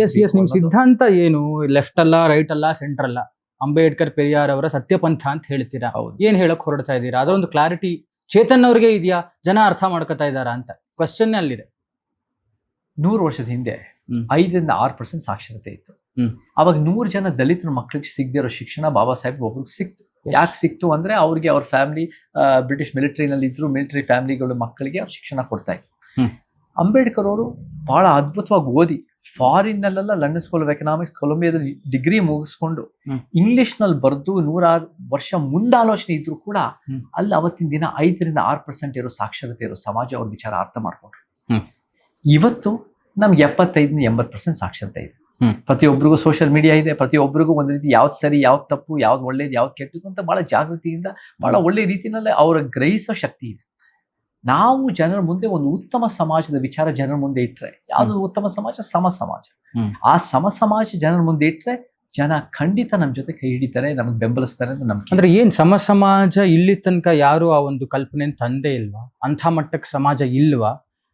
S S ನಿಮ್ ಸಿದ್ಧಾಂತ ಏನು? ಲೆಫ್ಟ್ ಅಲ್ಲ, ರೈಟ್ ಅಲ್ಲ, ಸೆಂಟರ್ ಅಲ್ಲ, ಅಂಬೇಡ್ಕರ್ ಪೆರಿಯಾರ್ ಅವರ ಸತ್ಯಪಂಥ ಅಂತ ಹೇಳ್ತೀರಾ. ಏನ್ ಹೇಳಕ್ ಹೊರಡ್ತಾ ಇದ್ದೀರಾ? ಅದರೊಂದು ಕ್ಲಾರಿಟಿ ಚೇತನ್ ಅವ್ರಿಗೆ ಇದೆಯಾ? ಜನ ಅರ್ಥ ಮಾಡ್ಕೊತಾ ಇದ್ದಾರಾ ಅಂತ ಕ್ವಶನ್ ಅಲ್ಲಿದೆ. 100 ವರ್ಷದ ಹಿಂದೆ 5-6% ಸಾಕ್ಷರತೆ ಇತ್ತು. ಅವಾಗ 100 ಜನ ದಲಿತರ ಮಕ್ಕಳಿಗೆ ಸಿಗದೆ ಇರೋ ಶಿಕ್ಷಣ ಬಾಬಾ ಸಾಹೇಬ್ ಒಬ್ರಿಗೆ ಸಿಕ್ತು. ಯಾಕೆ ಸಿಕ್ತು ಅಂದ್ರೆ ಅವ್ರಿಗೆ ಅವ್ರ ಫ್ಯಾಮಿಲಿ ಬ್ರಿಟಿಷ್ ಮಿಲಿಟರಿನಲ್ಲಿ ಇದ್ರು, ಮಿಲಿಟರಿ ಫ್ಯಾಮಿಲಿಗಳ ಮಕ್ಕಳಿಗೆ ಅವ್ರು ಶಿಕ್ಷಣ ಕೊಡ್ತಾ ಇದ್ರು. ಅಂಬೇಡ್ಕರ್ ಅವರು ಬಹಳ ಅದ್ಭುತವಾಗಿ ಓದಿ ಫಾರಿನ್ ನಲ್ಲೆಲ್ಲ ಲಂಡನ್ ಸ್ಕೂಲ್ ಆಫ್ ಎಕನಾಮಿಕ್ಸ್, ಕೊಲಂಬಿಯಾದಲ್ಲಿ ಡಿಗ್ರಿ ಮುಗಿಸ್ಕೊಂಡು ಇಂಗ್ಲಿಷ್ ನಲ್ಲಿ ಬರೆದು 100 ವರ್ಷ ಮುಂದಾಲೋಚನೆ ಇದ್ರು ಕೂಡ ಅಲ್ಲಿ ಅವತ್ತಿನ ದಿನ 5-6% ಇರೋ ಸಾಕ್ಷರತೆ ಇರೋ ಸಮಾಜ ಅವ್ರ ವಿಚಾರ ಅರ್ಥ ಮಾಡ್ಕೊಂಡ್ರು. ಇವತ್ತು ನಮ್ಗೆ 75-80% ಸಾಕ್ಷರತೆ ಇದೆ. ಪ್ರತಿಯೊಬ್ಬರಿಗೂ ಸೋಷಿಯಲ್ ಮೀಡಿಯಾ ಇದೆ, ಪ್ರತಿಯೊಬ್ಬರಿಗೂ ಒಂದು ರೀತಿ ಯಾವ್ದು ಸರಿ, ಯಾವ್ದು ತಪ್ಪು, ಯಾವ್ದು ಒಳ್ಳೇದು, ಯಾವ್ದು ಕೆಟ್ಟದ್ದು ಅಂತ ಬಹಳ ಜಾಗೃತಿಯಿಂದ ಬಹಳ ಒಳ್ಳೆ ರೀತಿಯಲ್ಲೇ ಅವರ ಗ್ರಹಿಸೋ ಶಕ್ತಿ ಇದೆ. ನಾವು ಜನರ ಮುಂದೆ ಒಂದು ಉತ್ತಮ ಸಮಾಜದ ವಿಚಾರ ಜನರ ಮುಂದೆ ಇಟ್ರೆ, ಯಾವುದು ಉತ್ತಮ ಸಮಾಜ? ಸಮ ಸಮಾಜ. ಆ ಸಮ ಸಮಾಜ ಜನರ ಮುಂದೆ ಇಟ್ರೆ ಜನ ಖಂಡಿತ ನಮ್ ಜೊತೆ ಕೈ ಹಿಡಿತಾರೆ, ನಮ್ಗೆ ಬೆಂಬಲಿಸ್ತಾರೆ ಅಂತ ನಮ್ಗೆ. ಅಂದ್ರೆ ಏನ್ ಸಮ ಸಮಾಜ ಇಲ್ಲಿ ತನಕ ಯಾರು ಆ ಒಂದು ಕಲ್ಪನೆ ತಂದೆ ಇಲ್ವಾ? ಅಂಥ ಮಟ್ಟಕ್ಕೆ ಸಮಾಜ ಇಲ್ವಾ?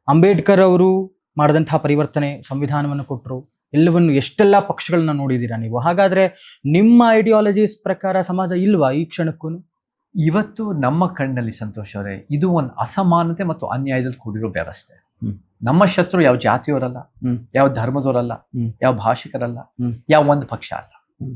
ಅಂಬೇಡ್ಕರ್ ಅವರು ಮಾಡಿದಂತಹ ಪರಿವರ್ತನೆ, ಸಂವಿಧಾನವನ್ನು ಕೊಟ್ಟರು, ಎಲ್ಲವನ್ನು ಎಷ್ಟೆಲ್ಲ ಪಕ್ಷಗಳನ್ನ ನೋಡಿದೀರಾ ನೀವು. ಹಾಗಾದ್ರೆ ನಿಮ್ಮ ಐಡಿಯಾಲಜೀಸ್ ಪ್ರಕಾರ ಸಮಾಜ ಇಲ್ವಾ ಈ ಕ್ಷಣಕ್ಕೂ? ಇವತ್ತು ನಮ್ಮ ಕಣ್ಣಲ್ಲಿ ಸಂತೋಷ್ ಅವರೇ, ಇದು ಒಂದು ಅಸಮಾನತೆ ಮತ್ತು ಅನ್ಯಾಯದಲ್ಲಿ ಕೂಡಿರೋ ವ್ಯವಸ್ಥೆ. ನಮ್ಮ ಶತ್ರು ಯಾವ ಜಾತಿಯವರಲ್ಲ, ಯಾವ ಧರ್ಮದವರಲ್ಲ, ಯಾವ ಭಾಷಿಕರಲ್ಲ, ಯಾವ ಒಂದು ಪಕ್ಷ ಅಲ್ಲ.